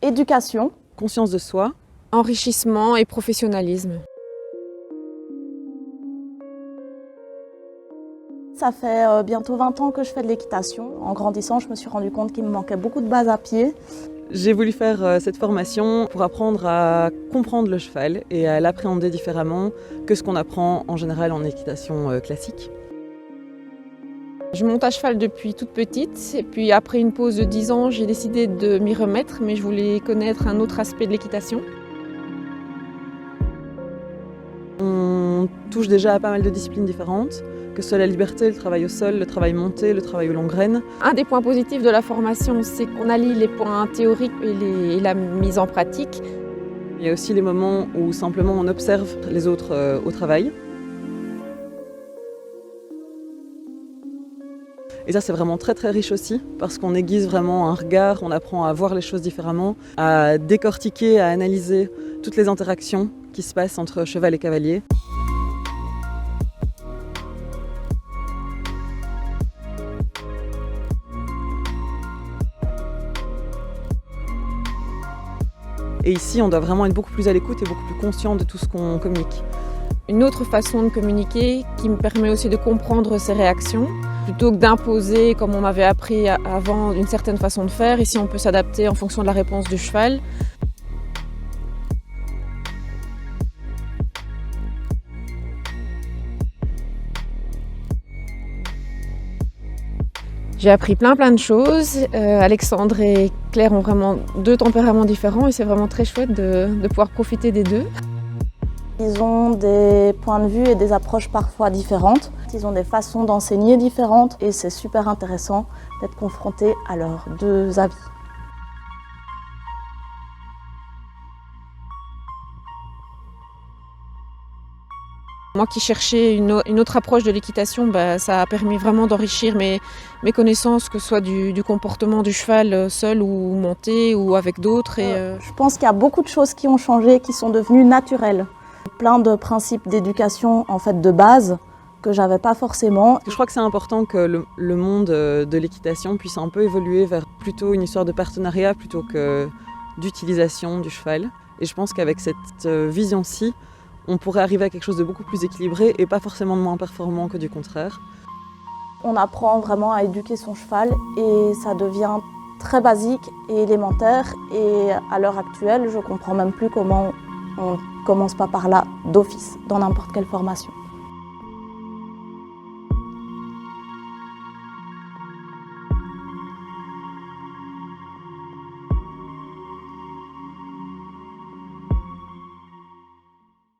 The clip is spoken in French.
Éducation, conscience de soi, enrichissement et professionnalisme. ça fait bientôt 20 ans que je fais de l'équitation. En grandissant, je me suis rendu compte qu'il me manquait beaucoup de bases à pied. J'ai voulu faire cette formation pour apprendre à comprendre le cheval et à l'appréhender différemment que ce qu'on apprend en général en équitation classique. Je monte à cheval depuis toute petite et puis après une pause de 10 ans, j'ai décidé de m'y remettre, mais je voulais connaître un autre aspect de l'équitation. On touche déjà à pas mal de disciplines différentes, que ce soit la liberté, le travail au sol, le travail monté, le travail aux longues rênes. Un des points positifs de la formation, c'est qu'on allie les points théoriques et la mise en pratique. Il y a aussi les moments où simplement on observe les autres au travail. Et ça, c'est vraiment très très riche aussi, parce qu'on aiguise vraiment un regard, on apprend à voir les choses différemment, à décortiquer, à analyser toutes les interactions qui se passent entre cheval et cavalier. Et ici, on doit vraiment être beaucoup plus à l'écoute et beaucoup plus conscient de tout ce qu'on communique. Une autre façon de communiquer qui me permet aussi de comprendre ses réactions. Plutôt que d'imposer, comme on m'avait appris avant, une certaine façon de faire, ici on peut s'adapter en fonction de la réponse du cheval. J'ai appris plein de choses. Alexandre et Claire ont vraiment deux tempéraments différents et c'est vraiment très chouette de pouvoir profiter des deux. Ils ont des points de vue et des approches parfois différentes. Ils ont des façons d'enseigner différentes et c'est super intéressant d'être confronté à leurs deux avis. Moi qui cherchais une autre approche de l'équitation, ça a permis vraiment d'enrichir mes connaissances, que ce soit du comportement du cheval seul ou monté ou avec d'autres. Je pense qu'il y a beaucoup de choses qui ont changé, qui sont devenues naturelles. Plein de principes d'éducation en fait de base que j'avais pas forcément. Je crois que c'est important que le monde de l'équitation puisse un peu évoluer vers plutôt une histoire de partenariat plutôt que d'utilisation du cheval. Et je pense qu'avec cette vision-ci, on pourrait arriver à quelque chose de beaucoup plus équilibré et pas forcément de moins performant que du contraire. On apprend vraiment à éduquer son cheval et ça devient très basique et élémentaire. Et à l'heure actuelle, je comprends même plus comment on commence pas par là d'office dans n'importe quelle formation.